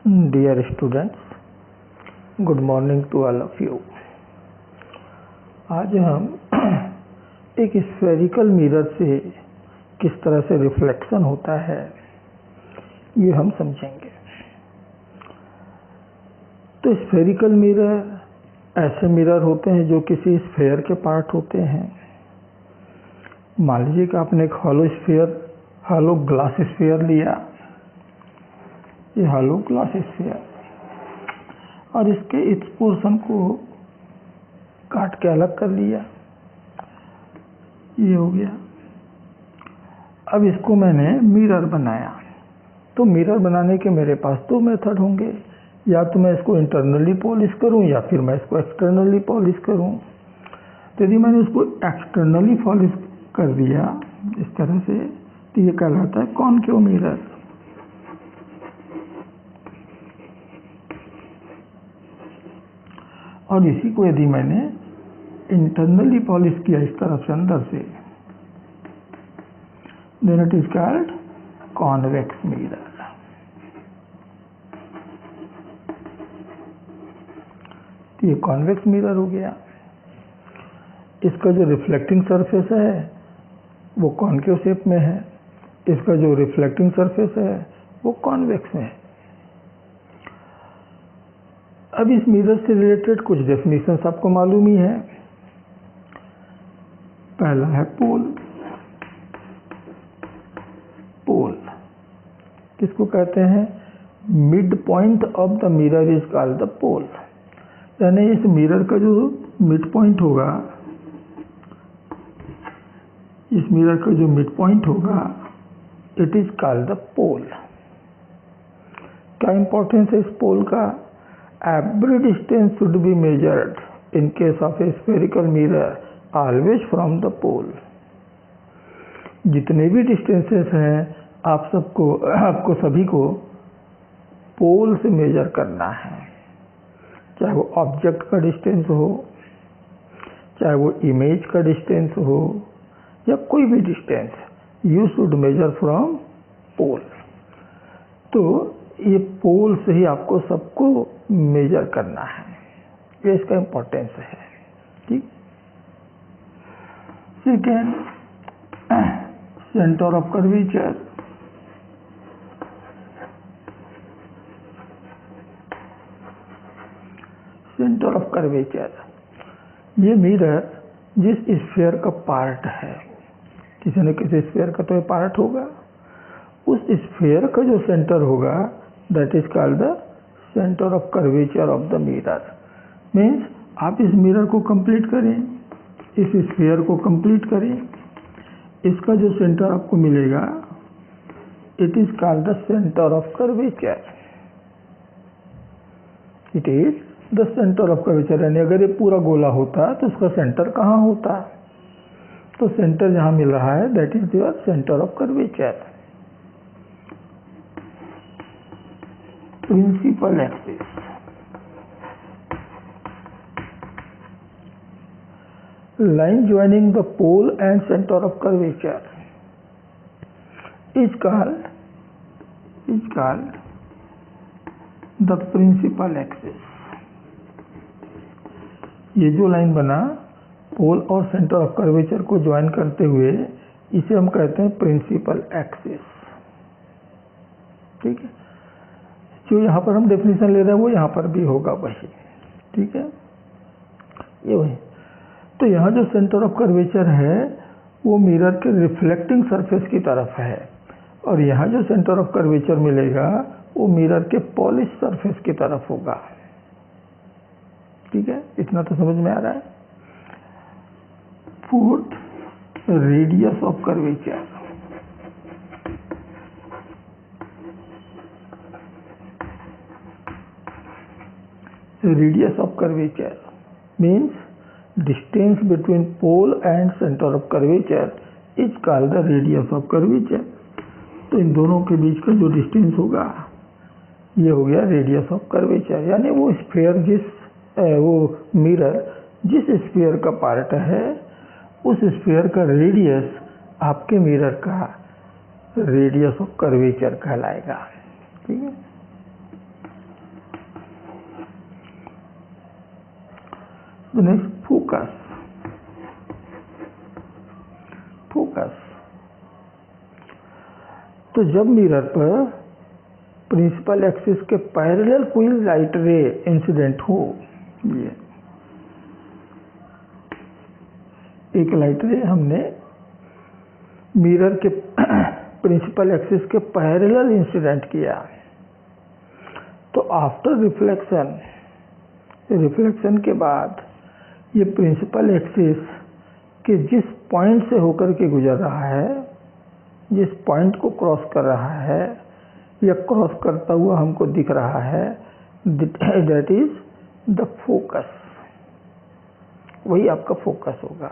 Dear students, good morning to all of you. आज हम एक स्फेरिकल मिरर से किस तरह से रिफ्लेक्शन होता है ये हम समझेंगे। तो स्फेरिकल मिरर ऐसे मिरर होते हैं जो किसी स्फेयर के पार्ट होते हैं। मान लीजिए कि आपने एक हॉलो ग्लास स्फेयर लिया, ये हॉलो ग्लास स्फीयर, और इसके इस पोर्शन को काट के अलग कर लिया, ये हो गया। अब इसको मैंने मिरर बनाया। तो मिरर बनाने के मेरे पास दो मेथड होंगे, या तो मैं इसको इंटरनली पॉलिश करूं या फिर मैं इसको एक्सटर्नली पॉलिश करूं। तो यदि मैंने इसको एक्सटर्नली पॉलिश कर दिया इस तरह से, तो ये कहलाता है कॉनकेव मिरर। और इसी को यदि मैंने इंटरनली पॉलिश किया इस तरफ से अंदर से, then it is called convex mirror. तो ये कॉन्वेक्स मिरर हो गया। इसका जो रिफ्लेक्टिंग सरफेस है वो कॉनकेव शेप में है, इसका जो रिफ्लेक्टिंग सरफेस है वो कॉन्वेक्स में है। अब इस मिरर से रिलेटेड कुछ डेफिनेशंस आपको मालूम ही है। पहला है पोल। पोल किसको कहते हैं? Mid point of the mirror is called the pole. यानी इस मिरर का जो मिड पॉइंट होगा, इस मिरर का जो मिड पॉइंट होगा, इट इज कॉल्ड द पोल। क्या इंपॉर्टेंस है इस पोल का? Every distance should be measured in case of a spherical mirror always from the pole. जितने भी डिस्टेंसेस हैं आपको सभी को पोल से मेजर करना है। चाहे वो ऑब्जेक्ट का डिस्टेंस हो, चाहे वो इमेज का डिस्टेंस हो, या कोई भी distance, you should measure from pole. तो ये पोल से ही आपको सबको मेजर करना है, ये इसका इंपॉर्टेंस है। ठीक। Second, centre of curvature. Centre of curvature, ये मिरर जिस स्फीयर का पार्ट है, किसी न किसी स्फीयर का तो ये पार्ट होगा, उस स्फीयर का जो सेंटर होगा, that is called the centre of curvature of the mirror. Means आप इस मिरर को कंप्लीट करें, इस स्फीयर को कंप्लीट करें, इसका जो सेंटर आपको मिलेगा, it is called the centre of curvature. It is the centre of curvature. यानी अगर ये पूरा गोला होता तो उसका सेंटर कहाँ होता? तो सेंटर जहां मिल रहा है, that is your centre of curvature. Principal axis. Line joining the pole and center of curvature is called the principal axis. ये जो लाइन बना पोल और सेंटर ऑफ कर्वेचर को ज्वाइन करते हुए, इसे हम कहते हैं प्रिंसिपल एक्सिस। ठीक है। जो यहाँ पर हम डेफिनेशन ले रहे हैं वो यहाँ पर भी होगा वही। ठीक है, ये वही। तो यहाँ जो सेंटर ऑफ कर्वेचर है वो मिरर के रिफ्लेक्टिंग सरफेस की तरफ है, और यहाँ जो सेंटर ऑफ कर्वेचर मिलेगा वो मिरर के पॉलिश सरफेस की तरफ होगा। ठीक है, इतना तो समझ में आ रहा है। Fourth, radius of curvature. Radius of curvature means distance between pole and center of curvature is called the radius of curvature. तो इन दोनों के बीच का जो डिस्टेंस होगा ये हो गया रेडियस ऑफ कर्वेचर। यानी वो स्फीयर वो मिरर जिस स्फीयर का पार्ट है, उस स्फीयर का रेडियस आपके मिरर का रेडियस ऑफ कर्वेचर कहलाएगा। ठीक है। The next focus. तो जब मिरर पर प्रिंसिपल एक्सिस के पैरेलल कोई लाइट रे इंसिडेंट हो, ये एक लाइट रे हमने मिरर के प्रिंसिपल एक्सिस के पैरेलल इंसिडेंट किया, तो आफ्टर रिफ्लेक्शन के बाद ये प्रिंसिपल एक्सिस के जिस पॉइंट से होकर के गुजर रहा है, जिस पॉइंट को क्रॉस कर रहा है या क्रॉस करता हुआ हमको दिख रहा है, दैट इज द फोकस। वही आपका फोकस होगा।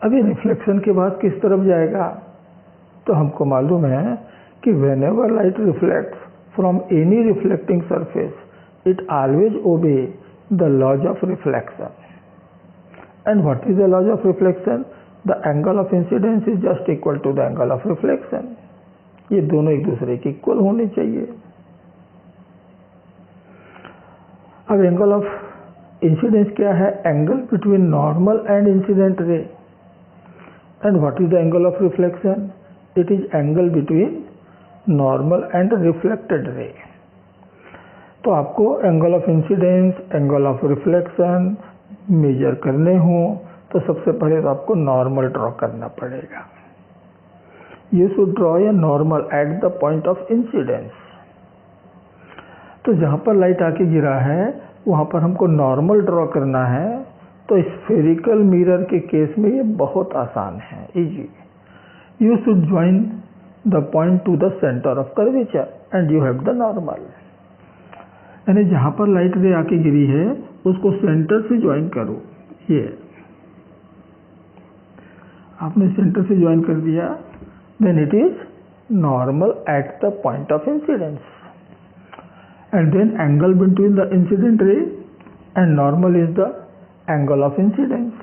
अभी रिफ्लेक्शन के बाद किस तरफ जाएगा, तो हमको मालूम है कि whenever light reflects from any reflecting surface, it always obey the laws of reflection. And what is the laws of reflection? The angle of incidence is just equal to the angle of reflection. ये दोनों एक दूसरे के equal होने चाहिए। अब angle of incidence क्या है? Angle between normal and incident ray. And what is the angle of reflection? It is angle between normal and reflected ray. तो आपको angle of incidence, angle of reflection measure करने हो तो सबसे पहले तो आपको नॉर्मल ड्रॉ करना पड़ेगा। You should draw a normal at the point of incidence. तो जहाँ पर लाइट आके गिरा है वहाँ पर हमको नॉर्मल ड्रॉ करना है। तो स्फेरिकल मिरर के केस में ये बहुत आसान है, easy. You should join the point two the centre of curvature and you have the normal. यानी जहाँ पर लाइट रे आके गिरी है उसको सेंटर से ज्वाइन करो। ये आपने सेंटर से ज्वाइन कर दिया, then it is normal at the point of incidence and then angle between the incident ray and normal is the angle of incidence.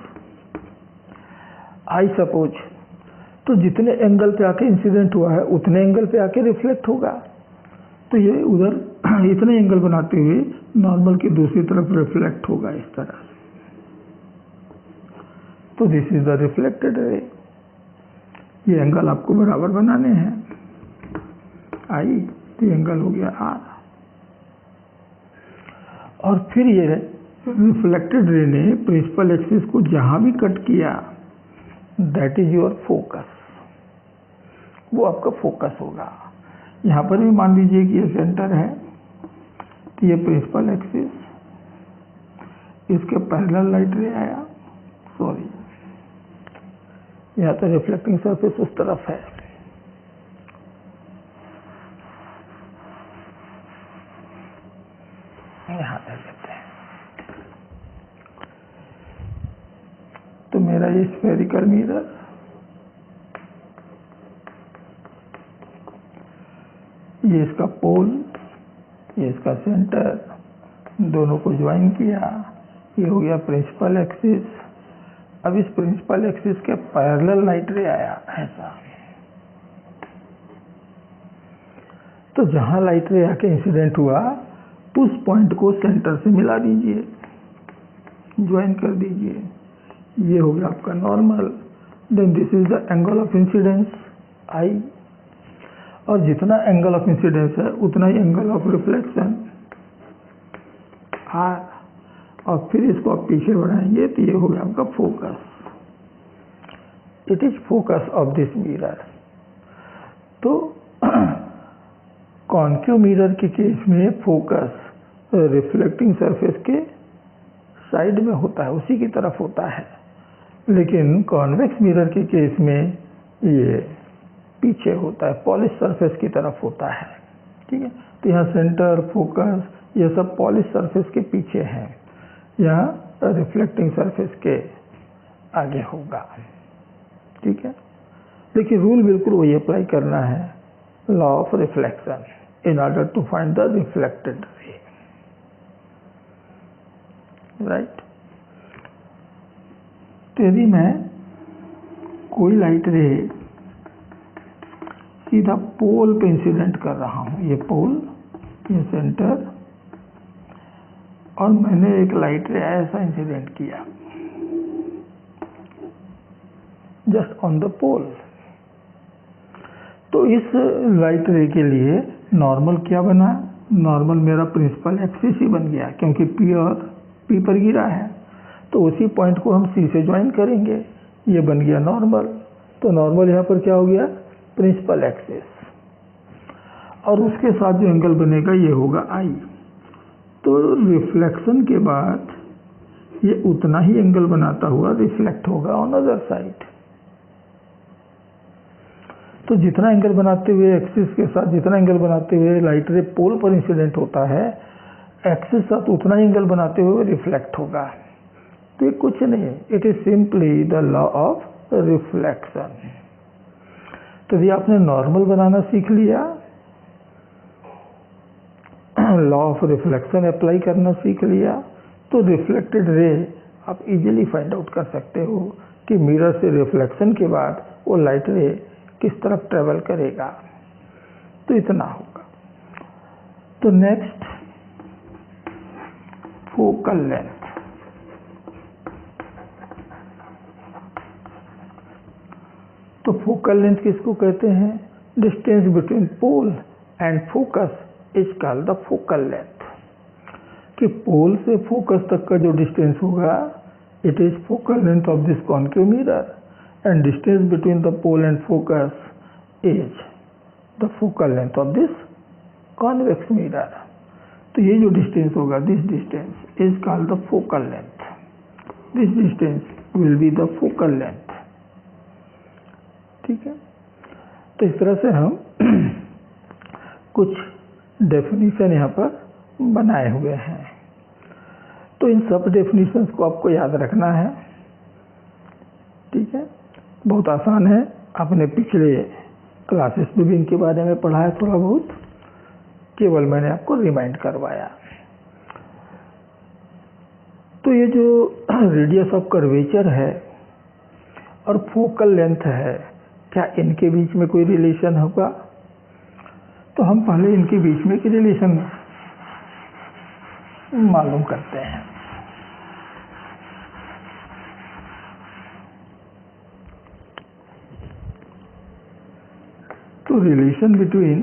I suppose, तो जितने एंगल पे आके इंसिडेंट हुआ है उतने एंगल पे आके रिफ्लेक्ट होगा। तो ये उधर इतने एंगल बनाते हुए नॉर्मल की दूसरी तरफ रिफ्लेक्ट होगा इस तरह से। तो दिस इज द रिफ्लेक्टेड रे। ये एंगल आपको बराबर बनाने हैं। आई, तो एंगल हो गया आर। और फिर ये रिफ्लेक्टेड रे ने प्रिंसिपल एक्सिस को जहां भी कट किया, दैट इज योर फोकस। वो आपका फोकस होगा। यहां पर भी मान लीजिए कि ये सेंटर है, तो ये प्रिंसिपल एक्सिस, इसके पैरेलल लाइट रे आया, सॉरी यहाँ तो रिफ्लेक्टिंग सरफेस उस तरफ है। यहाँ ले लेते हैं। तो मेरा ये स्फेरिकल मिरर, ये इसका पोल, ये इसका सेंटर, दोनों को ज्वाइन किया, ये हो गया प्रिंसिपल एक्सिस। अब इस प्रिंसिपल एक्सिस के पैरेलल लाइट रे आया ऐसा। तो जहां लाइट रे आके इंसिडेंट हुआ उस पॉइंट को सेंटर से मिला दीजिए, ज्वाइन कर दीजिए। ये हो गया आपका normal. Then this is the angle of incidence I. और जितना एंगल ऑफ इंसिडेंस है उतना ही एंगल ऑफ रिफ्लेक्शन आर। और फिर इसको आप पीछे बढ़ाएंगे तो ये हो गया आपका focus. It is focus of this mirror. तो कॉन्केव मिरर के केस में फोकस रिफ्लेक्टिंग सरफेस के साइड में होता है, उसी की तरफ होता है। लेकिन कॉन्वेक्स मिरर के केस में ये पीछे होता है, पॉलिश सरफेस की तरफ होता है। ठीक है, तो यहाँ सेंटर, फोकस, ये सब पॉलिश सरफेस के पीछे हैं, यहाँ रिफ्लेक्टिंग सरफेस के आगे होगा। ठीक है, देखिए रूल बिल्कुल वही अप्लाई करना है, law of reflection, in order to find the reflected ray. Right. तो यदि मैं कोई लाइट रे सीधा पोल पे इंसिडेंट कर रहा हूं, ये पोल, ये सेंटर, और मैंने एक लाइट रे ऐसा इंसिडेंट किया जस्ट ऑन द पोल, तो इस लाइट रे के लिए नॉर्मल क्या बना? नॉर्मल मेरा प्रिंसिपल एक्सिस ही बन गया, क्योंकि पी पर गिरा है, तो उसी पॉइंट को हम सी से ज्वाइन करेंगे, ये बन गया नॉर्मल। तो नॉर्मल यहाँ पर क्या हो गया? प्रिंसिपल एक्सिस, और उसके साथ जो एंगल बनेगा ये होगा आई। तो रिफ्लेक्शन के बाद ये उतना ही एंगल बनाता हुआ रिफ्लेक्ट होगा ऑन अदर साइड। तो जितना एंगल बनाते हुए एक्सिस के साथ, जितना एंगल बनाते हुए लाइट रे पोल पर इंसिडेंट होता है, एक्सिस साथ उतना ही एंगल बनाते हुए रिफ्लेक्ट होगा। तो ये कुछ नहीं है, it is simply the law of reflection. तो ये आपने नॉर्मल बनाना सीख लिया, लॉ ऑफ रिफ्लेक्शन अप्लाई करना सीख लिया, तो रिफ्लेक्टेड रे आप इजीली फाइंड आउट कर सकते हो कि मिरर से रिफ्लेक्शन के बाद वो लाइट रे किस तरफ ट्रेवल करेगा। तो इतना होगा। तो नेक्स्ट, फोकल लेंथ। तो फोकल लेंथ किसको कहते हैं? Distance between pole and focus is called the focal length. कि पोल से फोकस तक का जो डिस्टेंस होगा, it is focal length of this concave mirror, and distance between the pole and focus is the focal length of this convex mirror. तो ये जो distance होगा, this distance is called the focal length. This distance will be the focal length. ठीक है? तो इस तरह से हम कुछ डेफिनेशन यहाँ पर बनाए हुए हैं। तो इन सब डेफिनेशंस को आपको याद रखना है। ठीक है? बहुत आसान है, आपने पिछले क्लासेस में भी इनके बारे में पढ़ा है थोड़ा बहुत, केवल मैंने आपको रिमाइंड करवाया। तो ये जो रेडियस ऑफ कर्वेचर है और फोकल लेंथ है, क्या इनके बीच में कोई रिलेशन होगा? तो हम पहले इनके बीच में एक रिलेशन मालूम करते हैं। तो relation between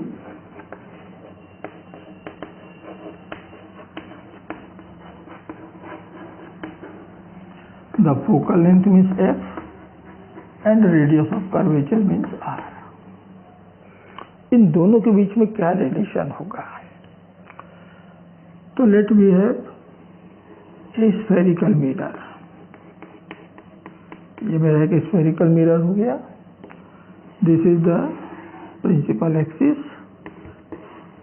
the focal length means f and radius of curvature means r, इन दोनों के बीच में क्या रिलेशन होगा? तो let we have a spherical mirror. ये मेरा एक स्फेरिकल मिरर हो गया। This is the principal axis.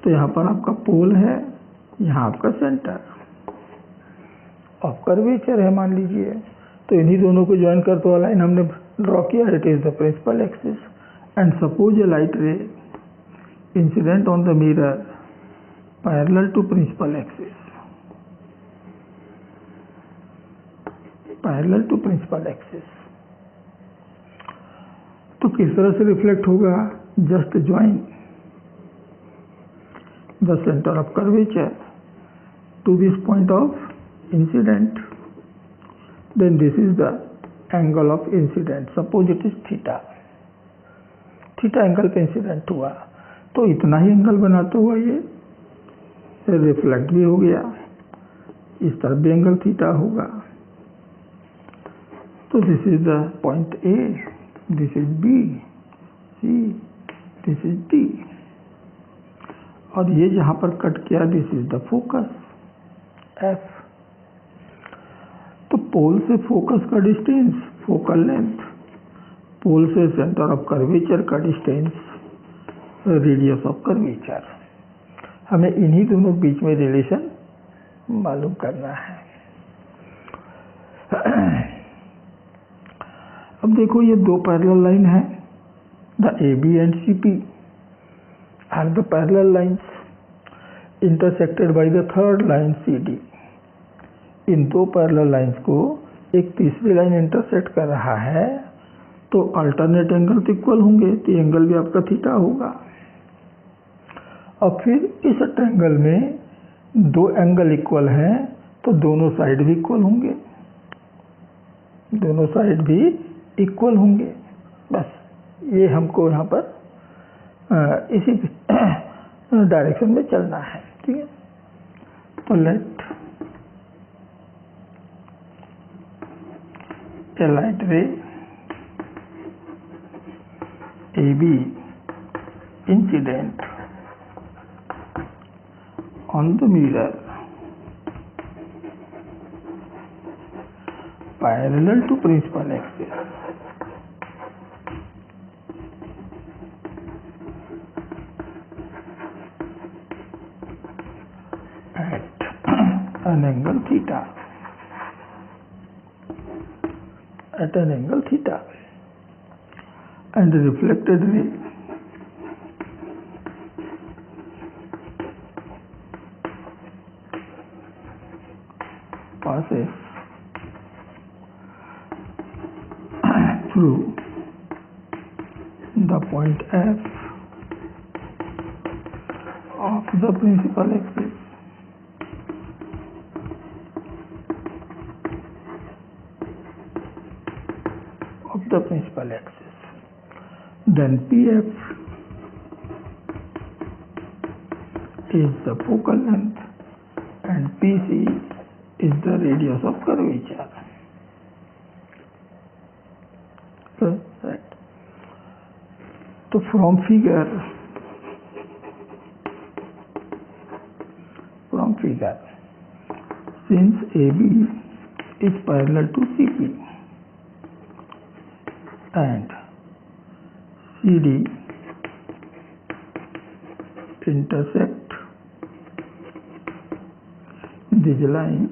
तो यहाँ पर आपका पोल है, यहाँ आपका सेंटर ऑफ कर्वेचर है मान लीजिए। तो इन्हीं दोनों को ज्वाइन करते हुआ लाइन हमने ड्रॉ किया, it is the principal axis. And suppose a light ray incident on the mirror parallel to principal axis, parallel to principal axis. तो किस तरह से रिफ्लेक्ट होगा? Just join the centre of curvature to this point of incident, then this is the angle of incident. Suppose it is theta, theta angle पे incident हुआ, तो इतना ही angle बनाता हुआ ये रिफ्लेक्ट भी हो गया, इस तरफ भी एंगल थीटा होगा। तो this is the point A, this is B, C, this is D, और ये जहां पर कट किया, this is the focus F. तो पोल से फोकस का डिस्टेंस फोकल लेंथ, पोल से सेंटर ऑफ कर्वेचर का डिस्टेंस रेडियस ऑफ कर्वेचर। हमें इन्हीं दोनों के बीच में रिलेशन मालूम करना है। अब देखो, ये दो पैरेलल लाइन है, the AB and CP are the parallel lines intersected by the third line CD। इन दो पैरेलल लाइंस को एक तीसरी लाइन इंटरसेक्ट कर रहा है, तो अल्टरनेट एंगल तो इक्वल होंगे, तो एंगल भी आपका थीटा होगा। और फिर इस ट्रायंगल में दो एंगल इक्वल हैं, तो दोनों साइड भी इक्वल होंगे, दोनों साइड भी इक्वल होंगे। बस ये हमको यहाँ पर इसी डायरेक्शन में चलना है, ठीक है। तो late a light ray AB incident on the mirror parallel to principal axis at an angle theta. At an angle theta, and the reflected ray passes through the point F of the principal axis the principal axis. Then PF is the focal length and PC is the radius of curvature. So, right. So from figure, since AB is parallel to CP and CD intersect these lines,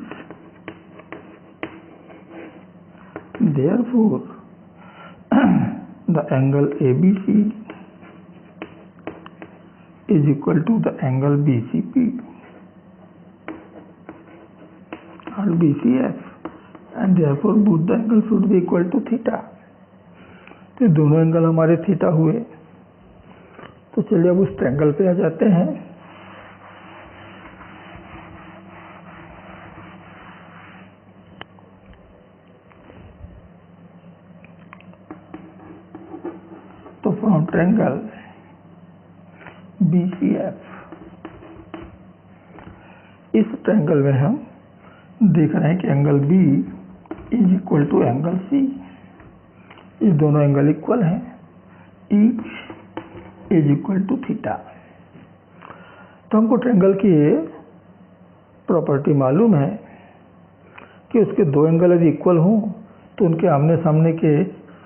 therefore the angle ABC is equal to the angle BCP or BCF, and therefore both the angles should be equal to theta. तो दोनों angle हमारे theta हुए। तो चलिए अब उस triangle पे आ जाते हैं। तो फ्रॉम ट्रायंगल BCF, इस ट्रायंगल में हम देख रहे हैं कि angle B is equal to angle C। ये दोनों एंगल इक्वल हैं, each is equal to theta. तो हमको ट्रायंगल की प्रॉपर्टी मालूम है कि उसके दो एंगल यदि इक्वल हों तो उनके आमने सामने के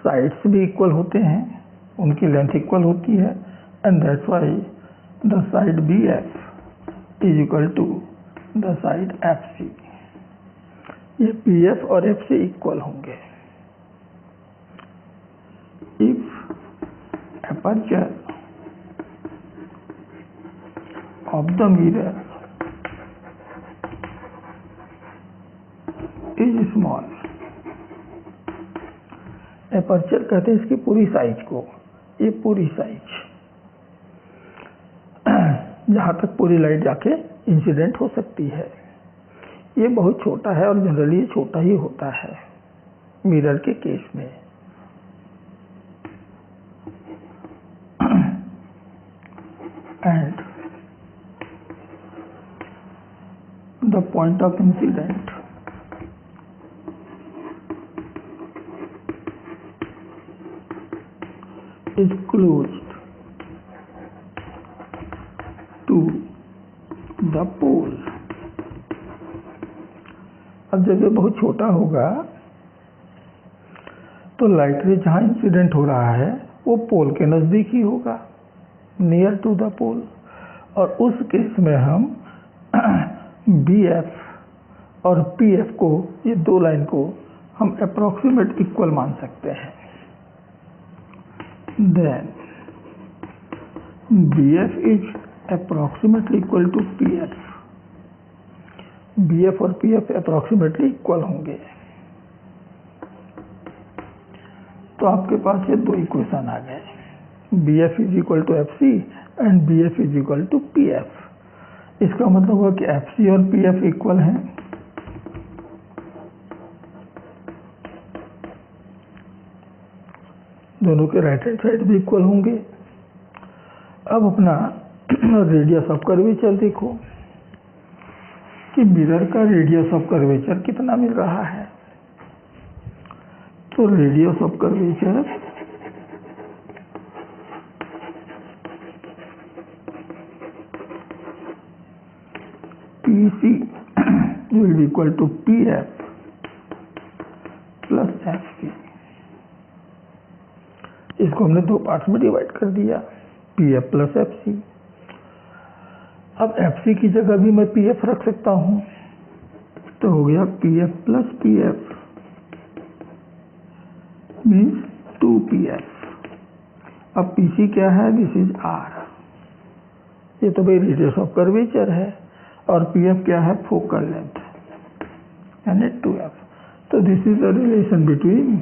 साइड्स भी इक्वल होते हैं, उनकी लेंथ इक्वल होती है, and that's why the side BF is equal to the side FC। ये PF और FC इक्वल होंगे। If aperture of the mirror is small, aperture कहते हैं इसकी पूरी साइज को, ये पूरी साइज जहाँ तक पूरी लाइट जाके इंसिडेंट हो सकती है, ये बहुत छोटा है और जनरली छोटा ही होता है मिरर के केस में। And the point of incident is closed to the pole। अब जब ये बहुत छोटा होगा तो लाइट रे जहाँ इंसिडेंट हो रहा है वो पोल के नज़दीक ही होगा, नियर टू द पोल। और उस केस में हम BF और PF को, ये दो लाइन को हम अप्रॉक्सीमेट इक्वल मान सकते हैं। Then BF is approximately equal to PF। BF और PF अप्रॉक्सीमेटली इक्वल होंगे। तो आपके पास ये दो इक्वेशन आ गए, BF is equal to FC and BF is equal to PF। इसका मतलब हुआ कि FC और PF इक्वल हैं, दोनों के राइट हैंड साइड भी इक्वल होंगे। अब अपना रेडियस ऑफ कर्वेचर देखो कि मिरर का रेडियस ऑफ कर्वेचर कितना मिल रहा है। तो radius of curvature PC will be equal to PF plus FC। इसको हमने दो पार्ट्स में डिवाइड कर दिया, PF प्लस FC। अब FC की जगह भी मैं PF रख सकता हूं, तो हो गया PF plus PF means 2PF। अब PC क्या है? This is R। ये तो भाई रेडियस ऑफ कर्वेचर है, और PF क्या है? फोकल लेंथ, यानी 2F। तो this is the relation between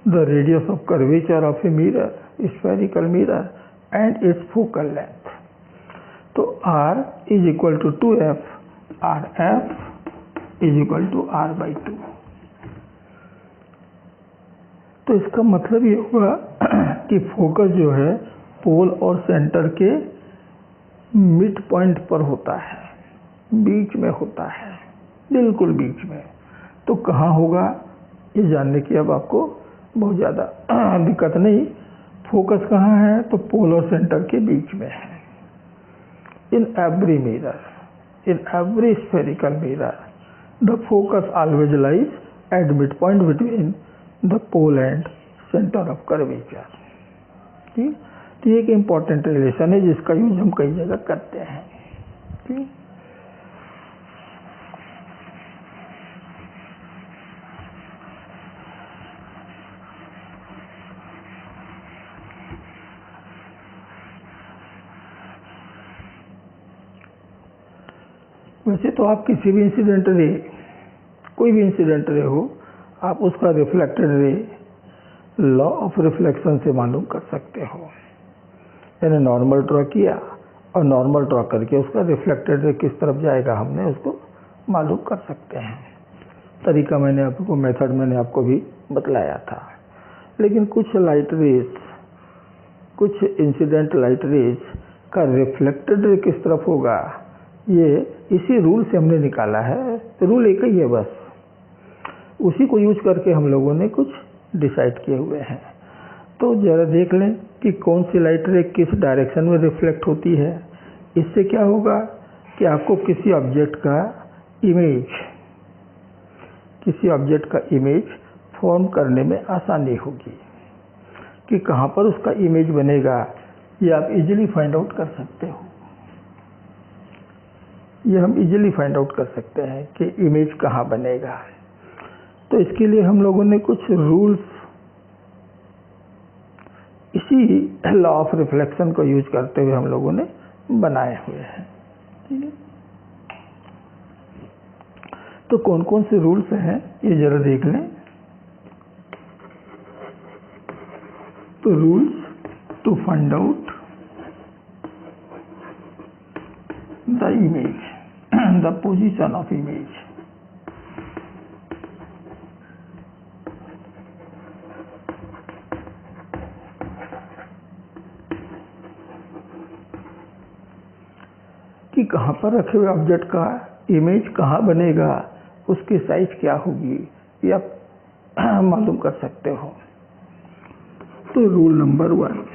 the radius of curvature of a mirror, spherical mirror, and its focal length. तो R is equal to 2F, RF is equal to R/2। तो इसका मतलब ये हुआ कि focus जो है पोल और सेंटर के मिड पॉइंट पर होता है, बीच में होता है, बिल्कुल बीच में। तो कहाँ होगा ये जानने की अब आपको बहुत ज़्यादा दिक्कत नहीं। फोकस कहाँ है? तो पोल और सेंटर के बीच में है। In every mirror, in every spherical mirror, the focus always lies at mid point between the pole and centre of curvature. ठीक, तो ये एक इम्पॉर्टेंट रिलेशन है जिसका यूज हम कई जगह करते हैं। ठीक, वैसे तो आप किसी भी इंसिडेंट रे, कोई भी इंसिडेंट रे हो, आप उसका reflected ray law of reflection से मालूम कर सकते हो। यानी नॉर्मल ड्रॉ किया और नॉर्मल ड्रॉ करके उसका रिफ्लेक्टेड रे किस तरफ जाएगा हमने उसको मालूम कर सकते हैं। तरीका मैंने आपको, मेथड मैंने आपको भी बतलाया था। लेकिन कुछ लाइट रेज, कुछ इंसिडेंट लाइट रेज का रिफ्लेक्टेड रे किस तरफ होगा, ये इसी रूल से हमने निकाला है। रूल एक ही है बस, उसी को यूज करके हम लोगों ने कुछ डिसाइड किए हुए हैं। तो जरा देख लें कि कौन सी लाइट रे किस डायरेक्शन में रिफ्लेक्ट होती है। इससे क्या होगा कि आपको किसी ऑब्जेक्ट का इमेज फॉर्म करने में आसानी होगी। कि कहाँ पर उसका इमेज बनेगा ये आप इजीली फाइंड आउट कर सकते हो। ये हम इजीली फाइंड आउट कर सकते हैं कि इमेज कहाँ बनेगा। तो इसके लिए हम लोगों ने कुछ रूल्स इसी लॉ ऑफ रिफ्लेक्शन को यूज करते हुए हम लोगों ने बनाए हुए हैं। ठीक है, तो कौन कौन से रूल्स हैं ये जरा देख लें। तो rules to find out the image, the position of image. कि कहाँ पर रखे हुए ऑब्जेक्ट का इमेज कहाँ बनेगा, उसकी साइज क्या होगी, ये आप मालूम कर सकते हो। तो रूल नंबर 1,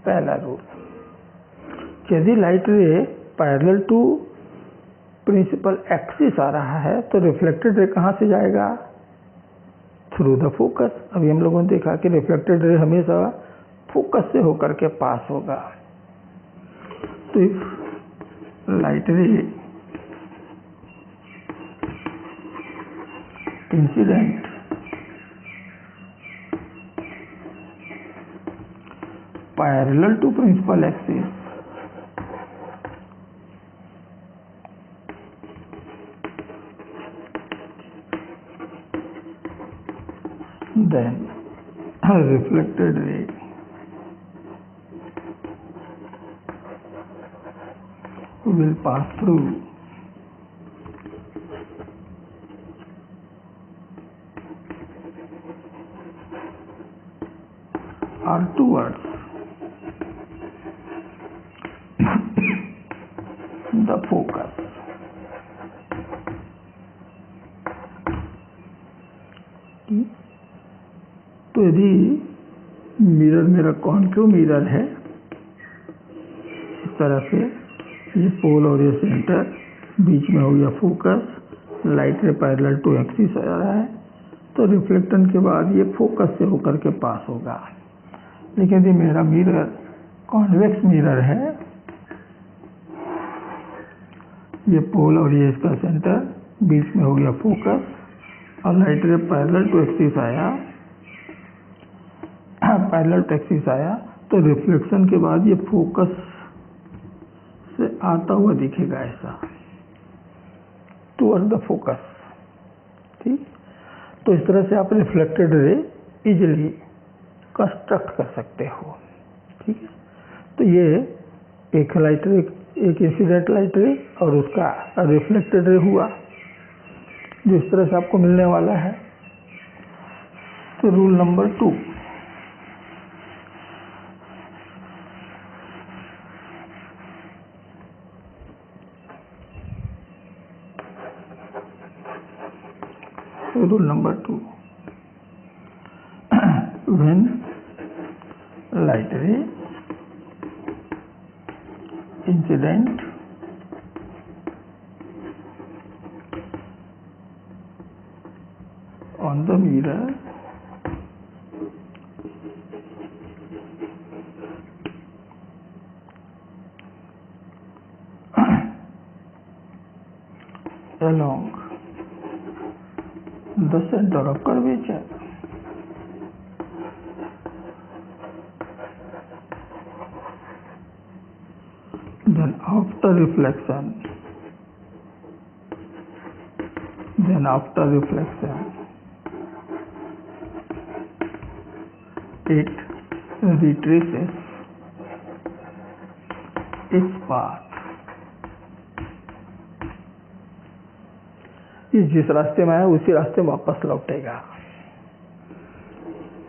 पहला रूल, यदि light ray parallel to principal axis आ रहा है तो रिफ्लेक्टेड रे कहाँ से जाएगा? Through the focus. अभी हम लोगों ने देखा कि रिफ्लेक्टेड रे हमेशा फोकस से होकर के पास होगा। तो if light ray incident parallel to principal axis, then reflected ray will pass through towards the focus. तो यदि मिरर मेरा कॉन्केव मिरर है, इस तरह से ये पोल और ये सेंटर, बीच में हो गया focus, light ray parallel to axis आ रहा है, तो रिफ्लेक्शन के बाद ये फोकस से होकर के पास होगा। लेकिन यदि मेरा मिरर कॉन्वेक्स मिरर है, ये पोल और ये इसका सेंटर, बीच में हो गया फोकस और light ray parallel to axis आया, पैरेलल टू एक्सिस आया, तो रिफ्लेक्शन के बाद ये फोकस से आता हुआ दिखेगा ऐसा टुवर्ड द फोकस। ठीक, तो इस तरह से आप रिफ्लेक्टेड रे इजीली कंस्ट्रक्ट कर सकते हो। ठीक है, तो ये एक लाइट रे, एक इंसिडेंट लाइट रे और उसका रिफ्लेक्टेड रे हुआ, जो इस तरह से आपको मिलने वाला है। तो rule number 2, rule number 2, when light ray incident on the mirror along the center of curvature, then after reflection it retraces its path। ये जिस रास्ते में आया उसी रास्ते में वापस लौटेगा।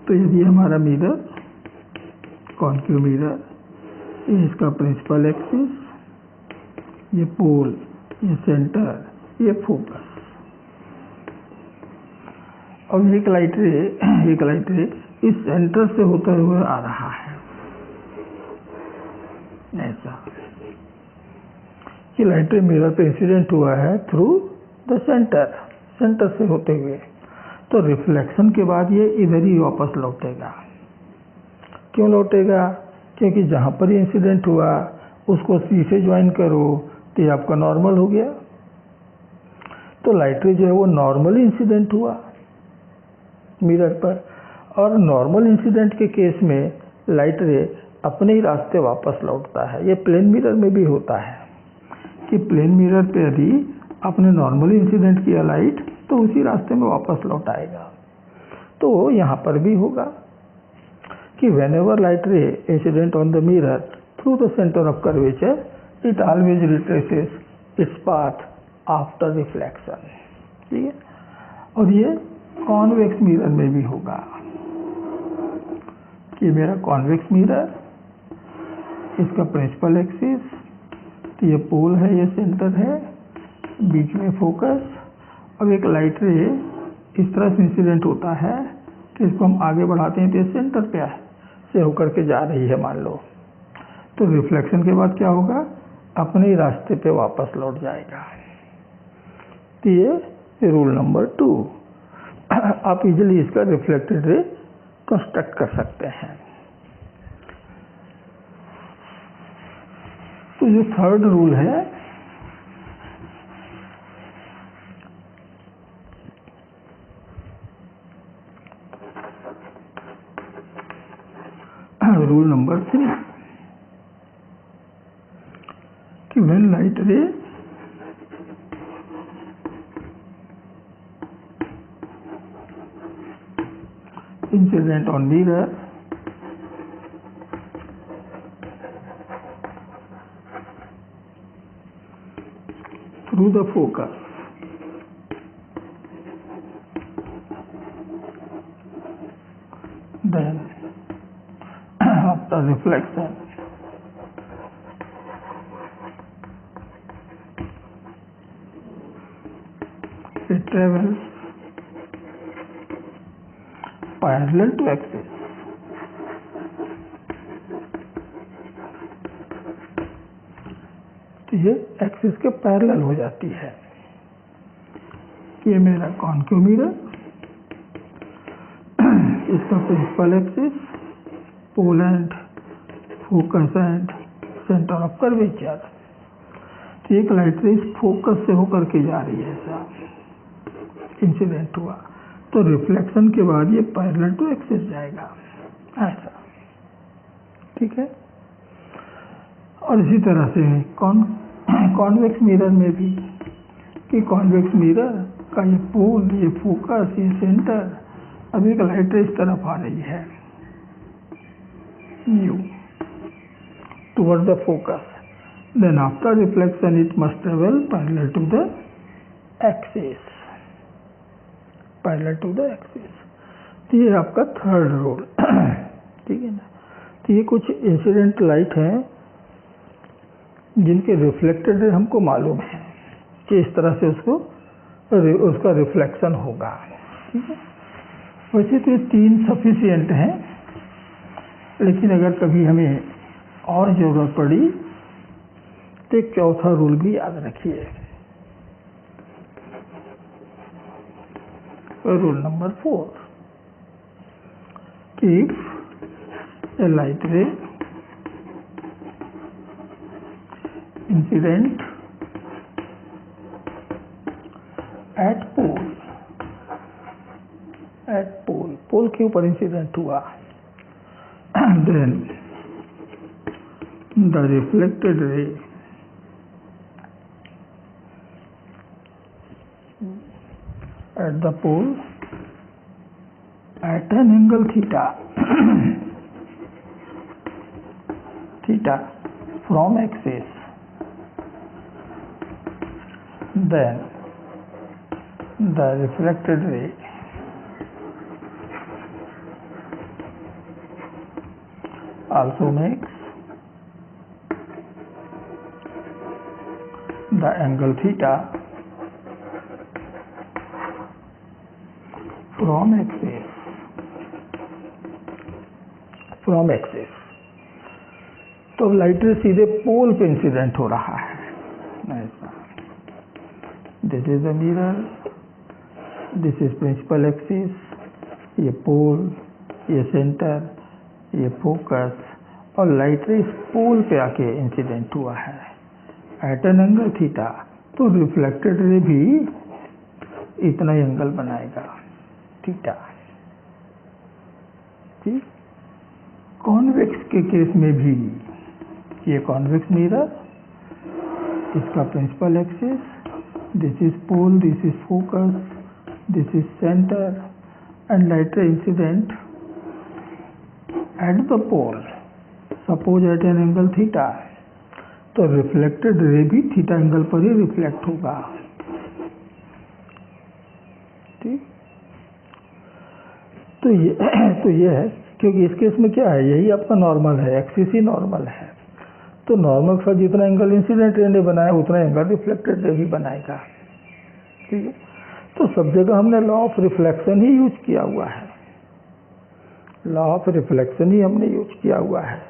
तो यदि हमारा मिरर कॉन्केव मिरर, ये इसका प्रिंसिपल एक्सिस, ये पोल, ये सेंटर, ये फोकस, और एक लाइट रे इस सेंटर से होते हुए आ रहा है ऐसा। ये लाइट रे मिरर पे इंसिडेंट हुआ है थ्रू द सेंटर से होते हुए, तो रिफ्लेक्शन के बाद ये इधर ही वापस लौटेगा। क्यों लौटेगा? क्योंकि जहाँ पर ये इंसिडेंट हुआ उसको सी से ज्वाइन करो तो ये आपका नॉर्मल हो गया। तो लाइट रे जो है वो नॉर्मल इंसिडेंट हुआ मिरर पर, और नॉर्मल इंसिडेंट के केस में लाइट रे अपने ही रास्ते वापस लौटता है। ये प्लेन मिरर में भी होता है कि प्लेन मिरर पे यदि आपने नॉर्मल इंसिडेंट किया लाइट, तो उसी रास्ते में वापस लौट आएगा। तो यहाँ पर भी होगा कि whenever light ray incident on the mirror through the center of curvature, it always retraces its path after reflection। ठीक है, और ये कॉन्वेक्स मिरर में भी होगा कि मेरा कॉन्वेक्स मिरर, इसका प्रिंसिपल एक्सिस, तो ये पोल है, ये सेंटर है, बीच में फोकस, और एक लाइट रे इस तरह से इंसिडेंट होता है कि इसको हम आगे बढ़ाते हैं तो ये सेंटर पे से होकर के जा रही है मान लो, तो रिफ्लेक्शन के बाद क्या होगा? अपने ही रास्ते पे वापस लौट जाएगा। तो ये रूल नंबर 2, आप इजीली इसका रिफ्लेक्टेड रे कंस्ट्रक्ट कर सकते हैं। तो जो थर्ड रूल है, रूल नंबर 3, कि when light ray incident on mirror through the focus, then reflection. It travels parallel to axis. तो ये एक्सिस के पैरेलल हो जाती है। ये मेरा कॉन्केव मिरर, इसका principal axis, pole and focus and centre of curvature. तो एक लाइट रे इस फोकस से होकर के जा रही है, ऐसा इंसिडेंट हुआ तो रिफ्लेक्शन के बाद ये पैरेलल टू एक्सिस जाएगा, ऐसा, ठीक है। और इसी तरह से कॉन्वेक्स मिरर में भी, कि कॉन्वेक्स मिरर का ये पोल, ये फोकस, ये सेंटर, अब एक लाइट रे इस तरफ आ रही है you toward the focus, then after reflection it must travel parallel to the axis, parallel to the axis. तो ये आपका थर्ड रूल, ठीक है ना। तो ये कुछ इंसिडेंट लाइट हैं जिनके रिफ्लेक्टेड रे हमको मालूम है कि इस तरह से उसका रिफ्लेक्शन होगा, ठीक है। वैसे तो ये 3 सफिशिएंट हैं, लेकिन अगर कभी हमें और ज़रूरत पड़ी तो एक चौथा रूल भी याद रखिए, rule number 4, if a light ray incident at pole के ऊपर इंसिडेंट हुआ, then the reflected ray at the pole at an angle theta from axis, then the reflected ray also makes the angle theta from axis। तो light ray सीधे pole पे incident हो रहा है, ऐसा। This is the mirror, this is principal axis, ये pole, ये centre, ये फोकस, और लाइट रे इस पोल पे आके इंसिडेंट हुआ है एट एन एंगल थीटा। तो रिफ्लेक्टेड रे भी इतना एंगल बनाएगा, थीटा, ठीक। कॉन्वेक्स के केस में भी ये कॉन्वेक्स मिरर, इसका principal axis, this is pole, this is focus, this is centre, and light ray incident at the pole, suppose at an angle theta, तो रिफ्लेक्टेड रे भी theta angle पर ही reflect होगा, ठीक। तो ये है, क्योंकि इस केस में क्या है, यही आपका नॉर्मल है, एक्सिस ही नॉर्मल है। तो नॉर्मल का जितना एंगल इंसिडेंट रे ने बनाया उतना एंगल रिफ्लेक्टेड रे भी बनाएगा, ठीक है। तो सब जगह हमने law of reflection he use किया हुआ है, लॉ ऑफ रिफ्लेक्शन ही हमने यूज किया हुआ है।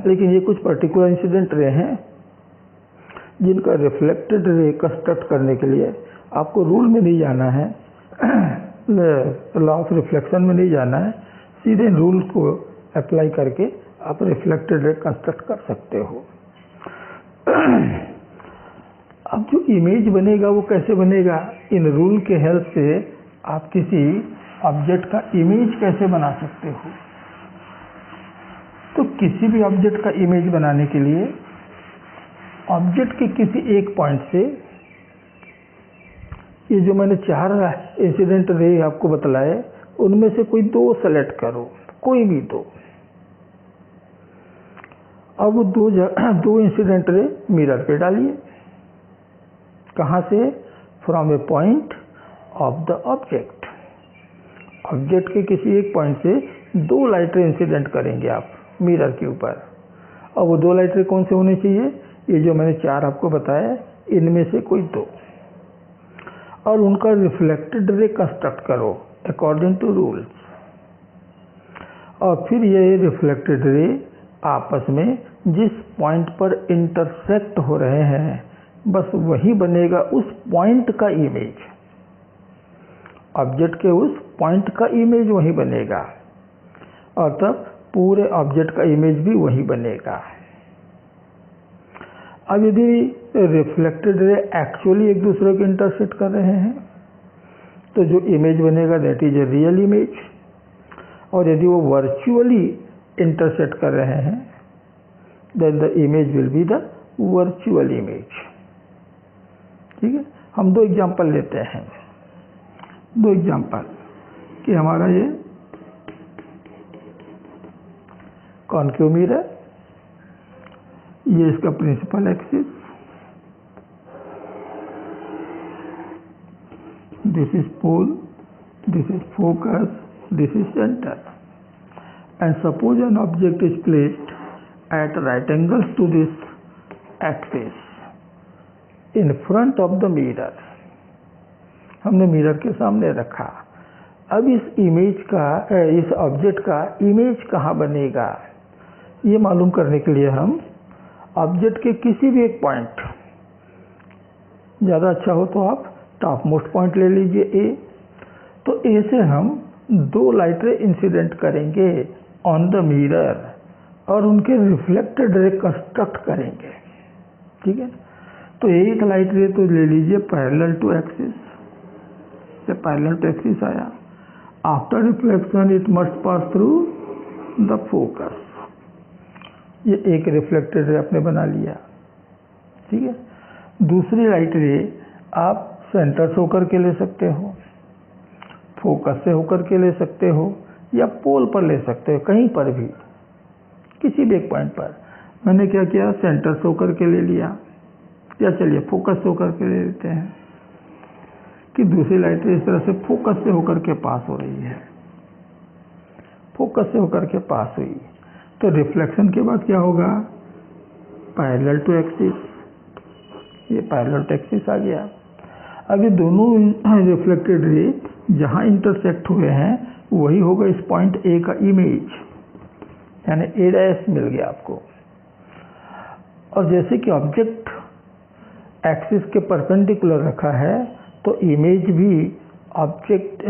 लेकिन ये कुछ पर्टिकुलर इंसिडेंट रे हैं जिनका रिफ्लेक्टेड रे कंस्ट्रक्ट करने के लिए आपको रूल में नहीं जाना है, लॉ ऑफ रिफ्लेक्शन में नहीं जाना है, सीधे रूल को अप्लाई करके आप रिफ्लेक्टेड रे कंस्ट्रक्ट कर सकते हो। अब जो इमेज बनेगा वो कैसे बनेगा, इन रूल के हेल्प से आप किसी ऑब्जेक्ट का इमेज कैसे बना सकते हो। तो किसी भी ऑब्जेक्ट का इमेज बनाने के लिए ऑब्जेक्ट के किसी एक पॉइंट से, ये जो मैंने 4 इंसिडेंट रे आपको बतलाए उनमें से कोई 2 सेलेक्ट करो, कोई भी 2। अब वो 2 इंसिडेंट रे मिरर पे डालिए, कहाँ से, from A point of the object, object के किसी एक पॉइंट से 2 लाइट रे इंसिडेंट करेंगे आप मिरर के ऊपर, और वो 2 लाइट रे कौन से होने चाहिए? ये जो मैंने 4 आपको बताया, इनमें से कोई 2, और उनका रिफ्लेक्टेड रे कंस्ट्रक्ट करो अकॉर्डिंग टू रूल्स, और फिर ये रिफ्लेक्टेड रे आपस में जिस पॉइंट पर इंटरसेक्ट हो रहे हैं बस वही बनेगा उस पॉइंट का इमेज, ऑब्जेक्ट के उस पॉइंट का इमेज वही बनेगा, और तब पूरे ऑब्जेक्ट का इमेज भी वही बनेगा। अब यदि रिफ्लेक्टेड रे एक्चुअली एक दूसरे को इंटरसेक्ट कर रहे हैं तो जो इमेज बनेगा that is a real image, और यदि वो वर्चुअली इंटरसेक्ट कर रहे हैं then the image will be the virtual image. ठीक है, हम 2 एग्जांपल लेते हैं, 2 एग्जांपल कि हमारा ये कॉनकेव मिरर, ये इसका principal axis, this is pole, this is focus, this is centre, and suppose an object is placed at right angles to this axis in front of the mirror, हमने mirror के सामने रखा। अब इस image का, इस ऑब्जेक्ट का image कहाँ बनेगा ये मालूम करने के लिए हम ऑब्जेक्ट के किसी भी एक पॉइंट, ज़्यादा अच्छा हो तो आप टॉप मोस्ट पॉइंट ले लीजिए ए, तो ए से हम 2 लाइट रे इंसिडेंट करेंगे ऑन द मिरर और उनके रिफ्लेक्टेड रे कंस्ट्रक्ट करेंगे। ठीक है, तो एक लाइट रे तो ले लीजिए पैरेलल टू एक्सिस, से पैरेलल टू एक्सिस आया, after reflection it must pass through the focus, ये एक रिफ्लेक्टेड रे आपने बना लिया। ठीक है, दूसरी लाइट रे आप सेंटर से होकर के ले सकते हो, फोकस से होकर के ले सकते हो, या पोल पर ले सकते हो, कहीं पर भी किसी भी एक पॉइंट पर। मैंने क्या किया, सेंटर से होकर के ले लिया, या चलिए फोकस से होकर के ले लेते हैं कि दूसरी लाइट इस तरह से फोकस से होकर के पास हो रही है, फोकस से होकर के पास हुई, तो रिफ्लेक्शन के बाद क्या होगा, पैरेलल टू एक्सिस, ये पैरेलल टू एक्सिस आ गया। अब ये दोनों रिफ्लेक्टेड रे जहाँ इंटरसेक्ट हुए हैं वही होगा इस पॉइंट ए का इमेज, यानी ए डैश मिल गया आपको। और जैसे कि ऑब्जेक्ट एक्सिस के परपेंडिकुलर रखा है तो इमेज भी ऑब्जेक्ट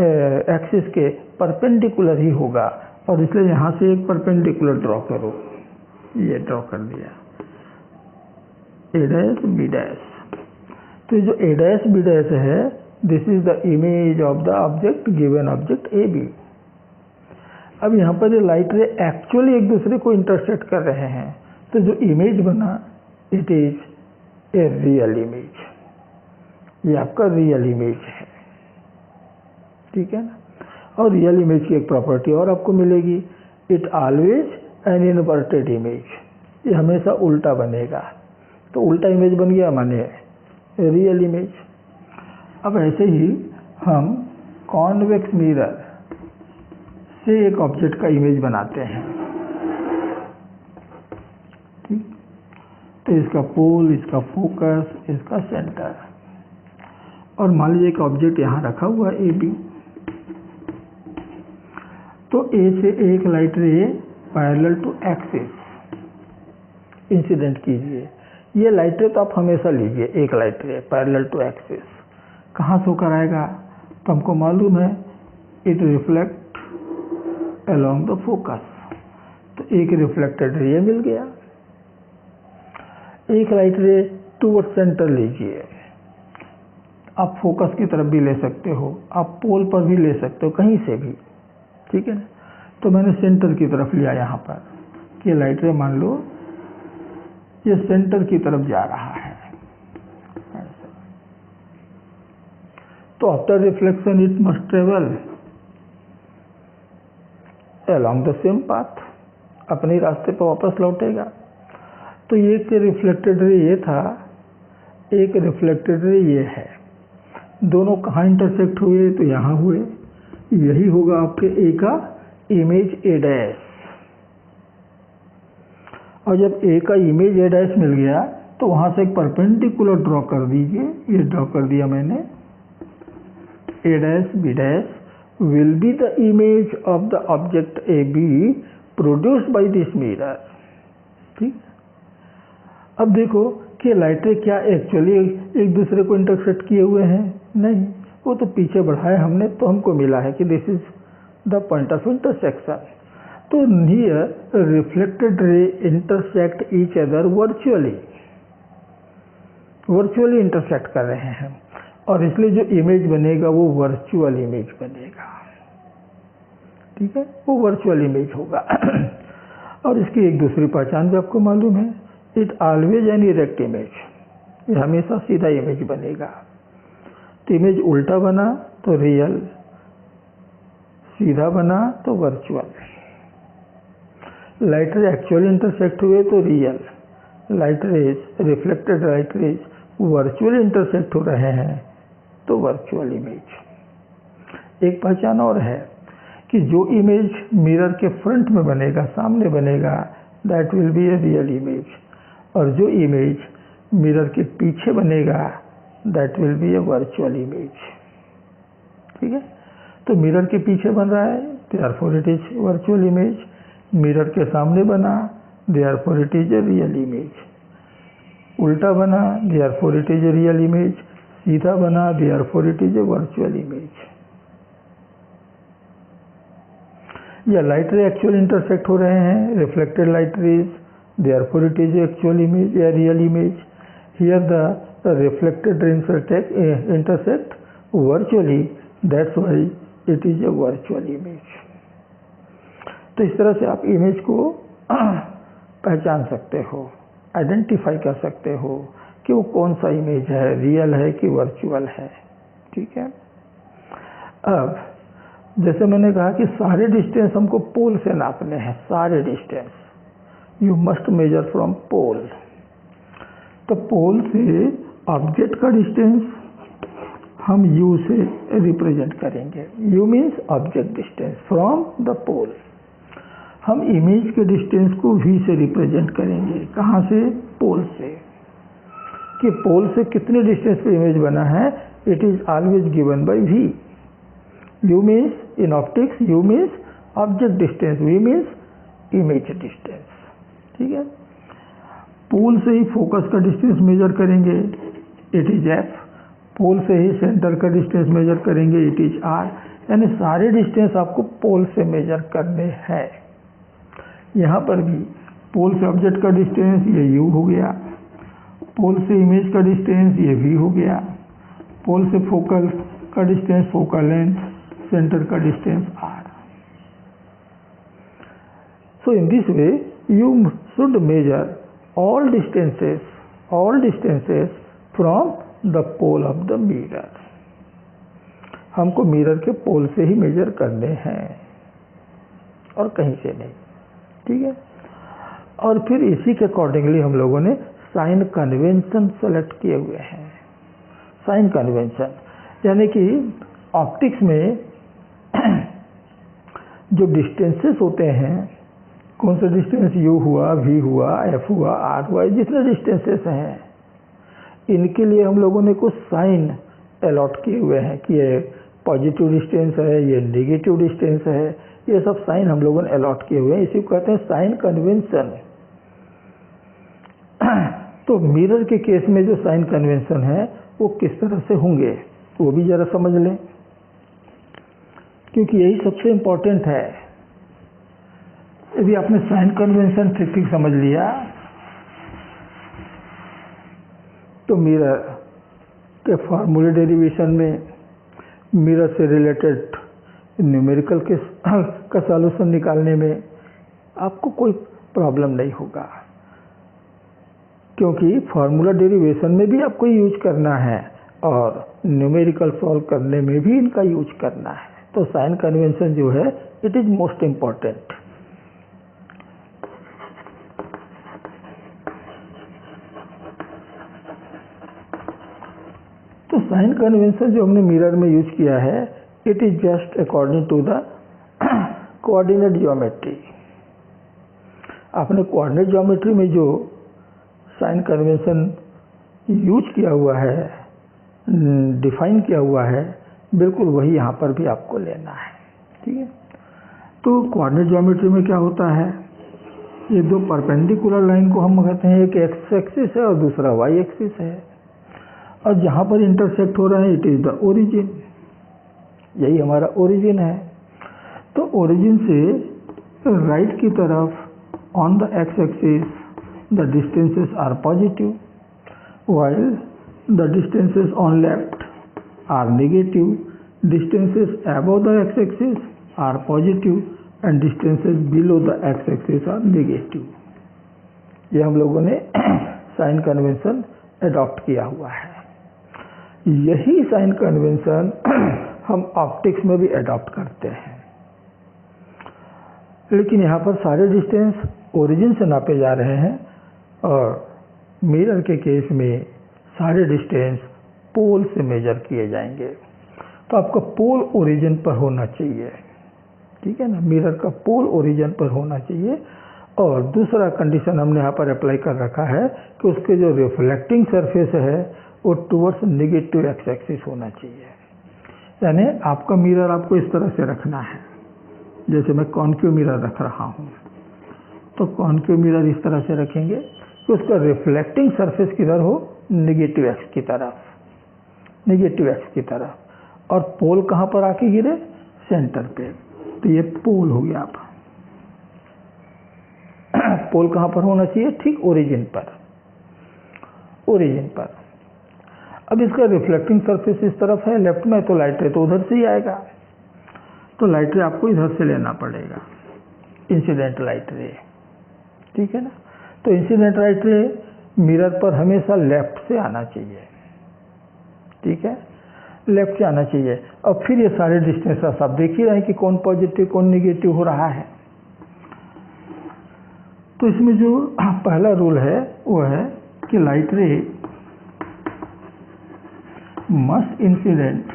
एक्सिस के परपेंडिकुलर ही होगा, और इसलिए यहाँ से एक परपेंडिकुलर ड्रॉ करो, ये ड्रॉ कर दिया ए डैश बी डैश। तो जो ए डैश बी डैश है this is the image of the object given object A B. अब यहाँ पर जो लाइट रे एक्चुअली एक दूसरे को इंटरसेक्ट कर रहे हैं तो जो इमेज बना it is a real image, ये आपका रियल इमेज है। ठीक है ना, और रियल इमेज की एक प्रॉपर्टी और आपको मिलेगी, it always an inverted image, ये हमेशा उल्टा बनेगा, तो उल्टा इमेज बन गया माने रियल इमेज। अब ऐसे ही हम कॉन्वेक्स मिरर से एक ऑब्जेक्ट का इमेज बनाते हैं। ठीक, तो इसका पोल, इसका फोकस, इसका सेंटर, और मान लीजिए एक ऑब्जेक्ट यहाँ रखा हुआ है ए बी, तो ए से एक light ray parallel to axis incident कीजिए। ये लाइट रे तो आप हमेशा लीजिए, एक light ray parallel to axis, कहाँ से होकर आएगा तो हमको मालूम है it reflect along the focus, तो एक रिफ्लेक्टेड रे मिल गया। एक लाइट रे टूवर्ड सेंटर लीजिए, आप फोकस की तरफ भी ले सकते हो, आप पोल पर भी ले सकते हो, कहीं से भी। ठीक है ना, तो मैंने सेंटर की तरफ लिया यहाँ पर कि लाइट रे मान लो ये सेंटर की तरफ जा रहा है, तो after reflection it must travel along the same path, अपने रास्ते पर वापस लौटेगा। तो एक रिफ्लेक्टेड रे ये था, एक रिफ्लेक्टेड रे ये है, दोनों कहाँ इंटरसेक्ट हुए तो यहाँ हुए, यही होगा आपके ए का इमेज ए डैश, और जब ए का इमेज ए डैश मिल गया तो वहां से एक परपेंडिकुलर ड्रॉ कर दीजिए। ये ड्रॉ कर दिया मैंने। A dash B dash will be the image of the object A B produced by this mirror. ठीक, अब देखो कि लाइट रे क्या एक्चुअली एक दूसरे को इंटरसेक्ट किए हुए हैं? नहीं, वो तो पीछे बढ़ाए हमने तो हमको मिला है कि this is the point of intersection. तो here reflected ray intersect each other virtually intersect कर रहे हैं, और इसलिए जो इमेज बनेगा वो वर्चुअल इमेज बनेगा। ठीक है, वो वर्चुअल इमेज होगा। और इसकी एक दूसरी पहचान भी आपको मालूम है, it always an erect image, ये हमेशा सीधा इमेज बनेगा। तो इमेज उल्टा बना तो रियल, सीधा बना तो वर्चुअल। लाइट रे एक्चुअली इंटरसेक्ट हुए तो real, light rays reflected light raise virtually intersect हो रहे हैं तो वर्चुअल इमेज। एक पहचान और है कि जो इमेज मिरर के फ्रंट में बनेगा, सामने बनेगा, that will be A real image, और जो इमेज मिरर के पीछे बनेगा that will be A virtual image. ठीक है, तो मिरर के पीछे बन रहा है therefore it is virtual image, mirror के सामने बना therefore it is a real image, उल्टा बना therefore it is a real image, सीधा बना therefore it is a virtual image. या लाइट रे एक्चुअल इंटरसेक्ट हो रहे हैं, reflected light rays, therefore it is actual image या real image. Here the reflected ray intersect virtually, that's why it is a virtual image. तो इस तरह से आप इमेज को पहचान सकते हो, आइडेंटिफाई कर सकते हो कि वो कौन सा इमेज है, रियल है कि वर्चुअल है। ठीक है, अब जैसे मैंने कहा कि सारे डिस्टेंस हमको पोल से नापने हैं, सारे distance you must measure from pole. तो पोल से ऑब्जेक्ट का डिस्टेंस हम u से रिप्रेजेंट करेंगे। u means object distance from the pole. हम इमेज के डिस्टेंस को v से रिप्रेजेंट करेंगे। कहाँ से? पोल से। कि पोल से कितने डिस्टेंस पे इमेज बना है, it is always given by v। u means in optics u means object distance, v means image distance. ठीक है, पोल से ही फोकस का डिस्टेंस मेजर करेंगे, इट इज f। पोल से ही सेंटर का डिस्टेंस मेजर करेंगे, इट इज r। यानी सारे डिस्टेंस आपको पोल से मेजर करने हैं। यहाँ पर भी पोल से ऑब्जेक्ट का डिस्टेंस ये u हो गया, पोल से इमेज का डिस्टेंस ये v हो गया, पोल से फोकल का डिस्टेंस, फोकल लेंथ, सेंटर का distance r। So in this way you should measure all distances from the pole of the mirror। हमको मिरर के पोल से ही मेजर करने हैं और कहीं से नहीं। ठीक है, और फिर इसी के अकॉर्डिंगली हम लोगों ने साइन कन्वेंशन सेलेक्ट किए हुए हैं। साइन कन्वेंशन यानी कि ऑप्टिक्स में जो डिस्टेंसेस होते हैं, कौन सा डिस्टेंस u हुआ, v हुआ, f हुआ, r हुआ, जितने डिस्टेंसेस हैं इनके लिए हम लोगों ने कुछ साइन अलॉट किए हुए हैं कि ये पॉजिटिव डिस्टेंस है, ये नेगेटिव डिस्टेंस है, ये सब साइन हम लोगों ने अलॉट किए हुए हैं। इसी को कहते हैं साइन कन्वेंशन। तो मिरर के केस में जो साइन कन्वेंशन है वो किस तरह से होंगे वो भी जरा समझ लें, क्योंकि यही सबसे इम्पोर्टेंट है। यदि आपने साइन कन्वेंशन ठीक ठीक समझ लिया तो मिरर के फार्मूले डेरिवेशन में, मिरर से रिलेटेड न्यूमेरिकल का सॉल्यूशन निकालने में आपको कोई प्रॉब्लम नहीं होगा, क्योंकि फार्मूला डेरिवेशन में भी आपको यूज करना है और न्यूमेरिकल सॉल्व करने में भी इनका यूज करना है। तो साइन कन्वेंशन जो है इट इज मोस्ट इम्पॉर्टेंट। तो साइन कन्वेंशन जो हमने मिरर में यूज किया है, it is just according to the coordinate geometry, आपने कोऑर्डिनेट ज्योमेट्री में जो साइन कन्वेंशन यूज किया हुआ है, डिफाइन किया हुआ है, बिल्कुल वही यहाँ पर भी आपको लेना है। ठीक है, तो कोऑर्डिनेट ज्योमेट्री में क्या होता है, ये दो परपेंडिकुलर लाइन को हम कहते हैं, एक एक्स एक्सिस है और दूसरा वाई एक्सिस है, और जहाँ पर इंटरसेक्ट हो रहा है इट इज द ओरिजिन, यही हमारा ओरिजिन है। तो ओरिजिन से राइट की तरफ on the X axis the distances are positive, while the distances on left are negative, distances above the x-axis are positive and distances below the x-axis are negative। ये हम लोगों ने sign convention adopt किया हुआ है। यही sign convention हम optics में भी अडॉप्ट करते हैं, लेकिन यहाँ पर सारे डिस्टेंस ओरिजिन से नापे जा रहे हैं और मिरर के केस में सारे डिस्टेंस पोल से मेजर किए जाएंगे। तो आपका पोल ओरिजिन पर होना चाहिए, ठीक है ना, मिरर का पोल ओरिजिन पर होना चाहिए। और दूसरा कंडीशन हमने यहाँ पर अप्लाई कर रखा है कि उसके जो रिफ्लेक्टिंग सरफेस है वो टुवर्ड्स नेगेटिव एक्स एक्सिस होना चाहिए। यानी आपका मिरर आपको इस तरह से रखना है, जैसे मैं कॉन्केव मिरर रख रहा हूँ, तो कॉन्केव मिरर इस तरह से रखेंगे कि उसका रिफ्लेक्टिंग सरफेस किधर हो, नेगेटिव एक्स की तरफ, नेगेटिव एक्स की तरफ, और पोल कहाँ पर आके गिरे, सेंटर पे। तो ये पोल हो गया। आप पोल कहाँ पर होना चाहिए, ठीक ओरिजिन पर, ओरिजिन पर। अब इसका रिफ्लेक्टिंग सरफेस इस तरफ है लेफ्ट में, तो लाइट रे तो उधर से ही आएगा, तो लाइट रे आपको इधर से लेना पड़ेगा, इंसिडेंट लाइट रे, ठीक है ना। तो इंसिडेंट लाइट रे मिरर पर हमेशा लेफ्ट से आना चाहिए, ठीक है, लेफ्ट से आना चाहिए। अब फिर ये सारे डिस्टेंस आप देख ही रहे हैं कि कौन पॉजिटिव कौन नेगेटिव हो रहा है। तो इसमें जो पहला रूल है वो है कि light ray must incident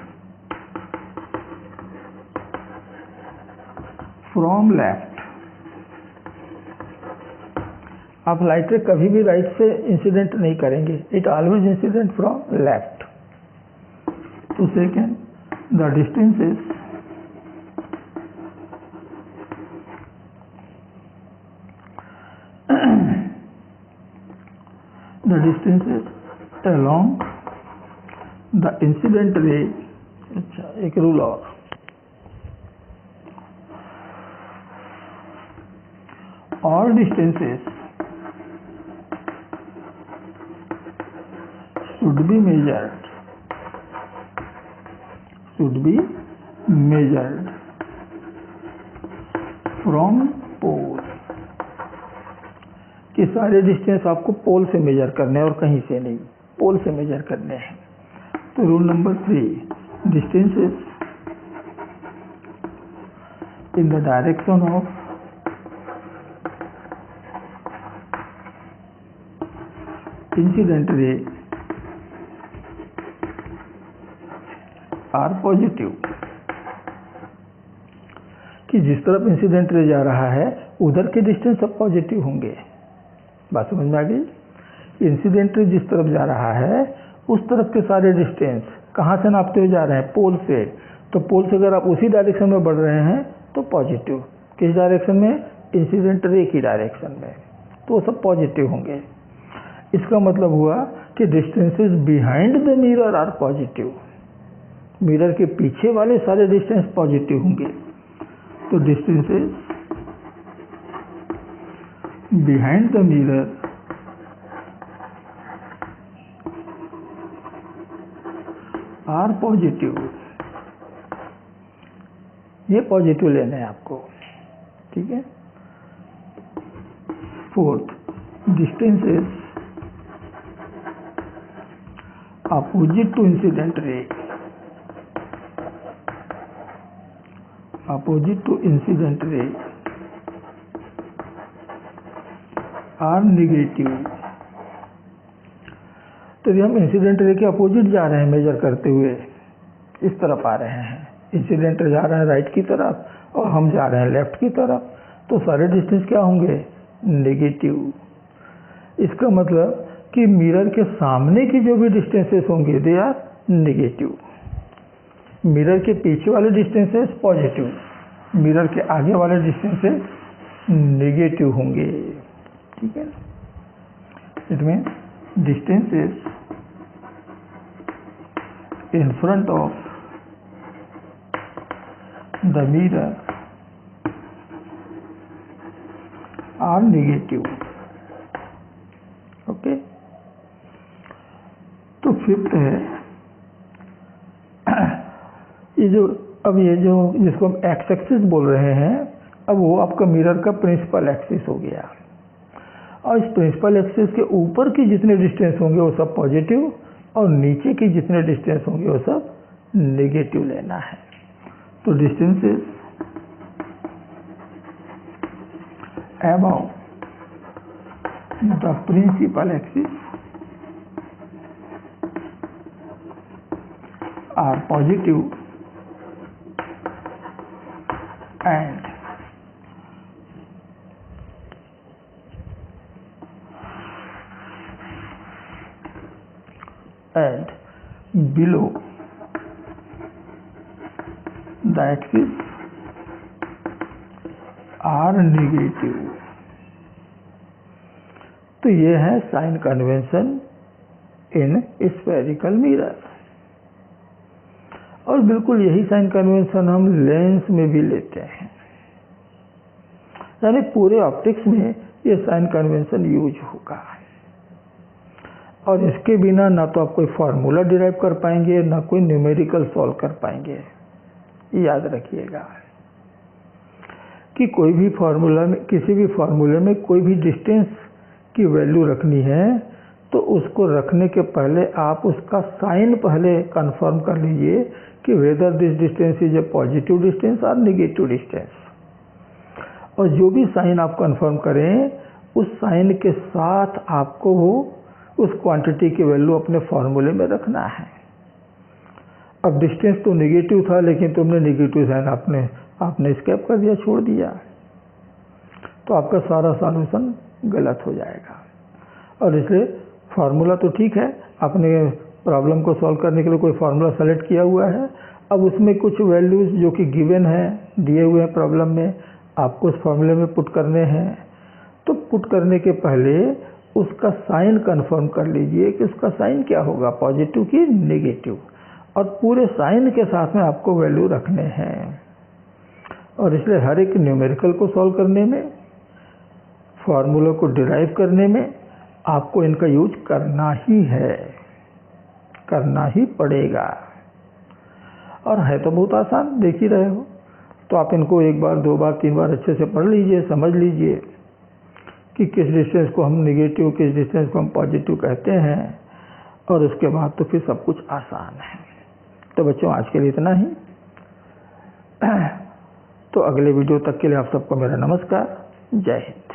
from left. आप लाइट रे कभी भी राइट से इंसिडेंट नहीं करेंगे, it always incident from left. तो second, the distances along the incident ray। अच्छा, एक रूल और, all distances should be measured from pole। कि सारे डिस्टेंस आपको पोल से मेजर करने हैं और कहीं से नहीं, पोल से मेजर करने हैं। तो rule number 3, distances in the direction of incident ray are positive. कि जिस तरफ इंसिडेंट रे जा रहा है उधर के डिस्टेंस सब पॉजिटिव होंगे। बात समझ में आ गई? इंसिडेंट रे जिस तरफ जा रहा है उस तरफ के सारे डिस्टेंस कहाँ से नापते हुए जा रहे हैं, पोल से। तो पोल से अगर आप उसी डायरेक्शन में बढ़ रहे हैं तो पॉजिटिव, किस डायरेक्शन में, इंसिडेंट रे की डायरेक्शन में, तो वो सब पॉजिटिव होंगे। इसका मतलब हुआ कि distances behind the mirror are positive, mirror के पीछे वाले सारे डिस्टेंस पॉजिटिव होंगे। तो distances behind the mirror are positive, ये पॉजिटिव लेना है आपको, ठीक है। Fourth, distances opposite to incident ray, opposite to incident ray are negative। तो हम इंसिडेंट रे के अपोजिट जा रहे हैं मेजर करते हुए, इस तरफ आ रहे हैं, इंसिडेंट जा रहा है राइट की तरफ और हम जा रहे हैं लेफ्ट की तरफ, तो सारे डिस्टेंस क्या होंगे? नेगेटिव। इसका मतलब कि मिरर के सामने की जो भी डिस्टेंसेस होंगे दे आर नेगेटिव, मिरर के पीछे वाले डिस्टेंसेस पॉजिटिव, मिरर के आगे वाले डिस्टेंसेस नेगेटिव होंगे। ठीक है, it mean distances in front of the mirror are negative. Okay, तो फिफ्थ है ये जो जिसको हम एक्स एक्सिस बोल रहे हैं, अब वो आपका मिरर का प्रिंसिपल एक्सिस हो गया, और इस प्रिंसिपल एक्सिस के ऊपर की जितने डिस्टेंस होंगे वो सब पॉजिटिव और नीचे की जितने डिस्टेंस होंगे वो सब नेगेटिव लेना है। तो distances above the principal axis are positive and below the axis are negative। तो ये है sign convention in spherical mirror, और बिल्कुल यही साइन कन्वेंशन हम लेंस में भी लेते हैं, यानी पूरे ऑप्टिक्स में ये साइन कन्वेंशन यूज होगा। और इसके बिना ना तो आप कोई फार्मूला डिराइव कर पाएंगे ना कोई न्यूमेरिकल सॉल्व कर पाएंगे। याद रखिएगा कि कोई भी फार्मूला में, किसी भी फार्मूले में कोई भी डिस्टेंस की वैल्यू रखनी है तो उसको रखने के पहले आप उसका साइन पहले कंफर्म कर लीजिए कि whether this distance is a positive distance और नेगेटिव डिस्टेंस, और जो भी साइन आप कंफर्म करें उस साइन के साथ आपको उस क्वांटिटी की वैल्यू अपने फार्मूले में रखना है। अब डिस्टेंस तो नेगेटिव था लेकिन तुमने नेगेटिव साइन आपने स्केप कर दिया, छोड़ दिया, तो आपका सारा सॉल्यूशन गलत हो जाएगा। और इसलिए फार्मूला तो ठीक है, आपने प्रॉब्लम को सॉल्व करने के लिए कोई फार्मूला सेलेक्ट किया हुआ है, अब उसमें कुछ वैल्यूज जो कि गिवन है, दिए हुए हैं प्रॉब्लम में, आपको उस फार्मूले में पुट करने हैं। तो पुट करने के पहले उसका साइन कंफर्म कर लीजिए कि उसका साइन क्या होगा, पॉजिटिव की नेगेटिव, और पूरे साइन के साथ में आपको वैल्यू रखने हैं। और इसलिए हर एक न्यूमेरिकल को सॉल्व करने में, फार्मूला को डिराइव करने में आपको इनका यूज करना ही है, करना ही पड़ेगा। और है तो बहुत आसान, देख ही रहे हो, तो आप इनको एक बार, दो बार, तीन बार अच्छे से पढ़ लीजिए, समझ लीजिए कि किस डिस्टेंस को हम नेगेटिव, किस डिस्टेंस को हम पॉजिटिव कहते हैं, और उसके बाद तो फिर सब कुछ आसान है। तो बच्चों आज के लिए इतना ही। तो अगले वीडियो तक के लिए आप सबको मेरा नमस्कार, जय हिंद।